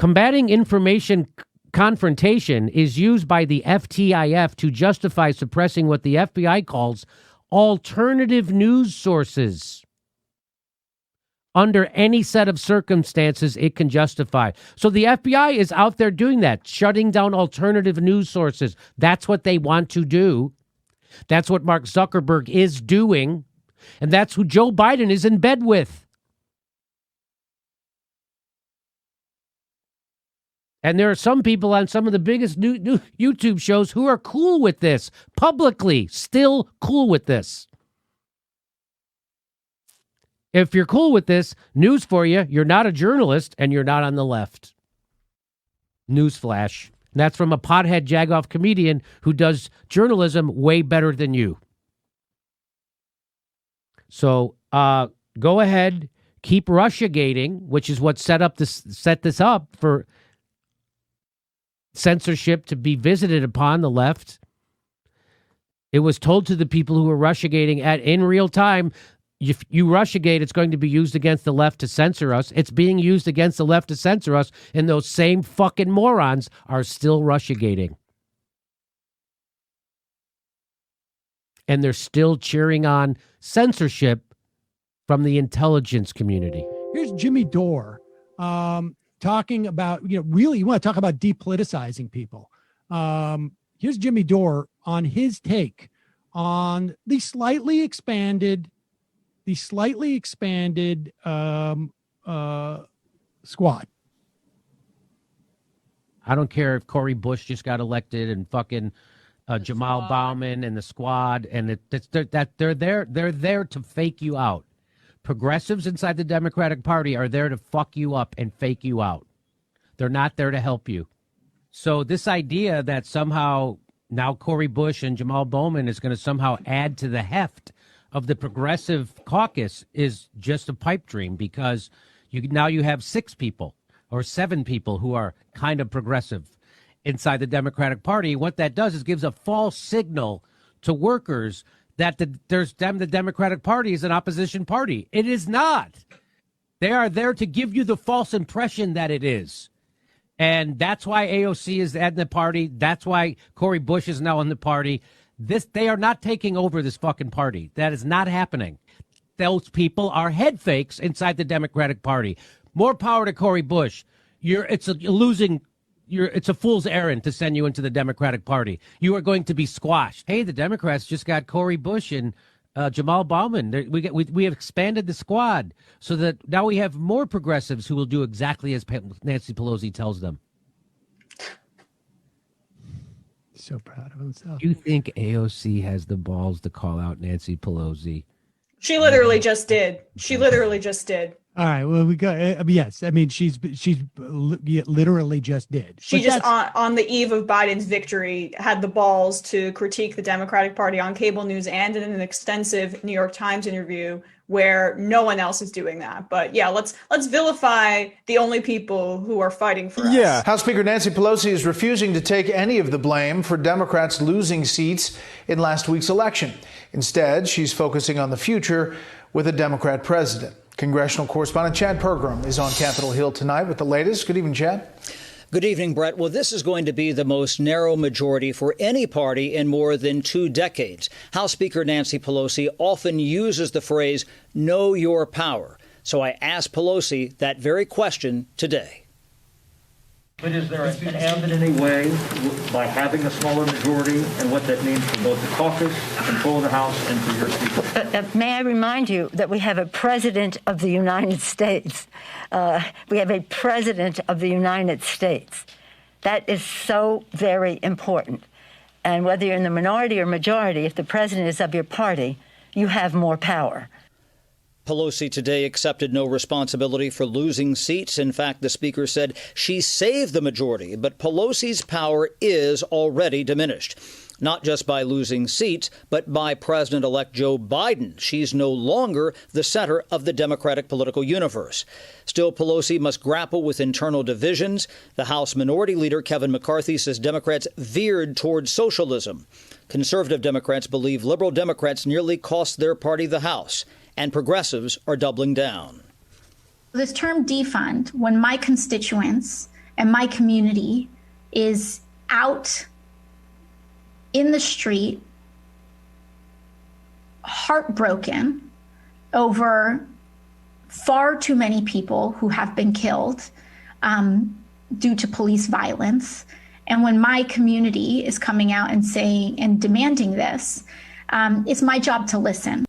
Combating information confrontation is used by the FTIF to justify suppressing what the FBI calls alternative news sources. Under any set of circumstances, it can justify. So the FBI is out there doing that, shutting down alternative news sources. That's what they want to do. That's what Mark Zuckerberg is doing. And that's who Joe Biden is in bed with. And there are some people on some of the biggest new YouTube shows who are cool with this, publicly, still cool with this. If you're cool with this, news for you, you're not a journalist and you're not on the left. Newsflash. That's from a pothead jagoff comedian who does journalism way better than you. So go ahead, keep Russiagating, which is what set this up for censorship to be visited upon the left. It was told to the people who were Russiagating in real time, if you Russiagate, it's going to be used against the left to censor us. It's being used against the left to censor us, and those same fucking morons are still Russiagating. And they're still cheering on censorship from the intelligence community. Here's Jimmy Dore talking about, really, you want to talk about depoliticizing people. Here's Jimmy Dore on his take on the slightly expanded squad. I don't care if Cory Bush just got elected and fucking Jamal Bowman and the squad, and they're there to fake you out. Progressives inside the Democratic Party are there to fuck you up and fake you out. They're not there to help you. So this idea that somehow now Cory Bush and Jamal Bowman is going to somehow add to the heft of the progressive caucus is just a pipe dream, because you have 6 people or 7 people who are kind of progressive inside the Democratic Party. What that does is gives a false signal to workers that the Democratic Party is an opposition party. It is not. They are there to give you the false impression that it is. And that's why AOC is in the party. That's why Cory Bush is now in the party. They are not taking over this fucking party. That is not happening. Those people are head fakes inside the Democratic Party. More power to Cory Bush. It's a fool's errand to send you into the Democratic Party. You are going to be squashed. Hey, the Democrats just got Cory Bush and Jamal Bowman. We have expanded the squad so that now we have more progressives who will do exactly as Nancy Pelosi tells them. So proud of himself. Do you think AOC has the balls to call out Nancy Pelosi? She literally just did. All right. Well, we got. Yes. I mean, she's literally just did. She just on the eve of Biden's victory had the balls to critique the Democratic Party on cable news and in an extensive New York Times interview where no one else is doing that. But yeah, let's vilify the only people who are fighting for us. Yeah. House Speaker Nancy Pelosi is refusing to take any of the blame for Democrats losing seats in last week's election. Instead, she's focusing on the future with a Democrat president. Congressional correspondent Chad Pergram is on Capitol Hill tonight with the latest. Good evening, Chad. Good evening, Brett. Well, this is going to be the most narrow majority for any party in more than 2 decades. House Speaker Nancy Pelosi often uses the phrase, know your power. So I asked Pelosi that very question today. But is there an end in any way by having a smaller majority and what that means for both the caucus, control of the House, and for your speaker? May I remind you that we have a president of the United States. We have a president of the United States. That is so very important. And whether you're in the minority or majority, if the president is of your party, you have more power. Pelosi today accepted no responsibility for losing seats. In fact, the speaker said she saved the majority, but Pelosi's power is already diminished. Not just by losing seats, but by President-elect Joe Biden. She's no longer the center of the Democratic political universe. Still, Pelosi must grapple with internal divisions. The House Minority Leader, Kevin McCarthy, says Democrats veered towards socialism. Conservative Democrats believe liberal Democrats nearly cost their party the House. And progressives are doubling down. This term defund, when my constituents and my community is out in the street, heartbroken over far too many people who have been killed due to police violence. And when my community is coming out and saying and demanding this, it's my job to listen.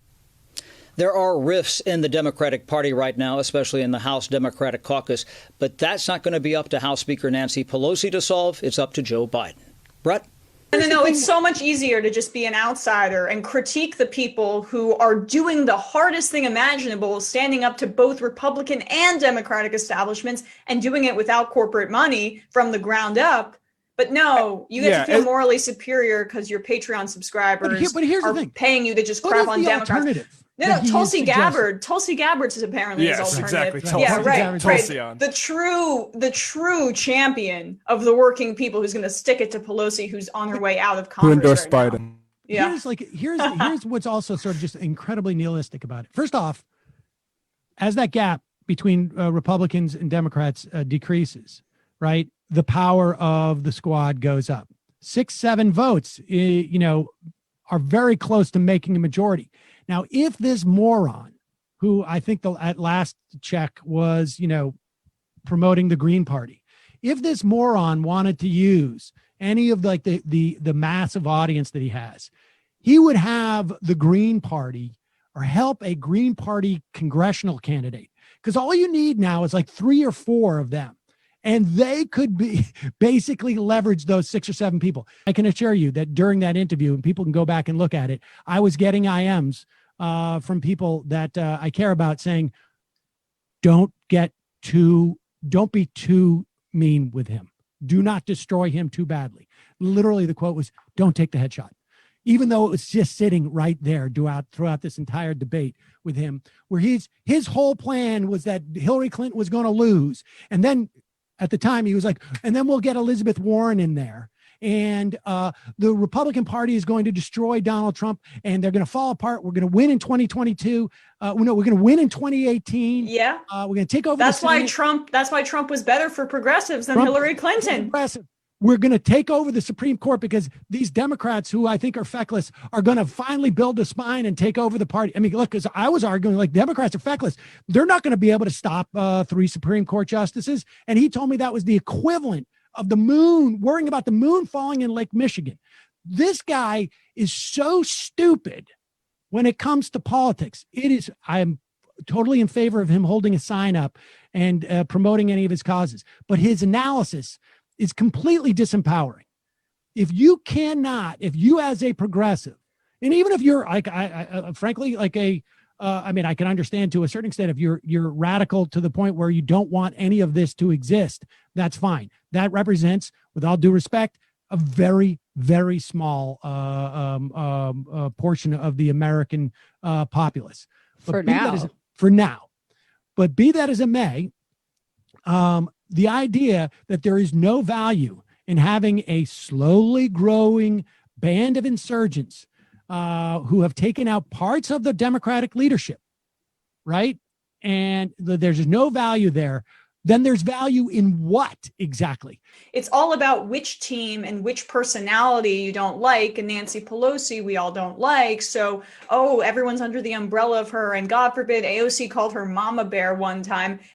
There are rifts in the Democratic Party right now, especially in the House Democratic Caucus, but that's not going to be up to House Speaker Nancy Pelosi to solve. It's up to Joe Biden. Brett? No, it's so much easier to just be an outsider and critique the people who are doing the hardest thing imaginable, standing up to both Republican and Democratic establishments and doing it without corporate money from the ground up. But no, you get to feel morally superior because your Patreon subscribers here's are the thing. paying you to just crap on Democrats. Alternative? No, Tulsi Gabbard. Tulsi Gabbard is apparently his alternative. Exactly. Yeah, right. Tulsi Right. on. The true champion of the working people who's going to stick it to Pelosi, who's on her way out of Congress. Who endorsed right Biden? now. Yeah. Here's what's also sort of just incredibly nihilistic about it. First off, as that gap between Republicans and Democrats decreases, right, the power of the squad goes up. 6-7 votes, are very close to making a majority. Now, if this moron, who I think at last check was, promoting the Green Party, if this moron wanted to use any of the massive audience that he has, he would have the Green Party or help a Green Party congressional candidate. Because all you need now is like 3 or 4 of them. And they could be basically leverage those 6 or 7 people. I can assure you that during that interview, and people can go back and look at it, I was getting IMs from people that I care about saying, don't be too mean with him. Do not destroy him too badly. Literally, the quote was, don't take the headshot. Even though it was just sitting right there throughout this entire debate with him, where his whole plan was that Hillary Clinton was going to lose. And then at the time he was like, and then we'll get Elizabeth Warren in there. And the Republican Party is going to destroy Donald Trump and they're going to fall apart. We're going to win in 2022. We're going to win in 2018. Yeah. We're going to take over. That's why Trump was better for progressives than Hillary Clinton. We're going to take over the Supreme Court because these Democrats, who I think are feckless, are going to finally build a spine and take over the party. I mean, look, because I was arguing like Democrats are feckless. They're not going to be able to stop 3 Supreme Court justices. And he told me that was the equivalent of the moon, worrying about the moon falling in Lake Michigan. This guy is so stupid when it comes to politics. I'm totally in favor of him holding a sign up and promoting any of his causes. But his analysis is completely disempowering. If you as a progressive, and even if you're like, frankly, like I can understand to a certain extent if you're radical to the point where you don't want any of this to exist, that's fine. That represents, with all due respect, a very, very small portion of the American populace. For now. But be that as it may, the idea that there is no value in having a slowly growing band of insurgents who have taken out parts of the Democratic leadership, right? And there's no value there. Then there's value in what exactly? It's all about which team and which personality you don't like. And Nancy Pelosi, we all don't like. So, everyone's under the umbrella of her. And God forbid, AOC called her Mama Bear one time.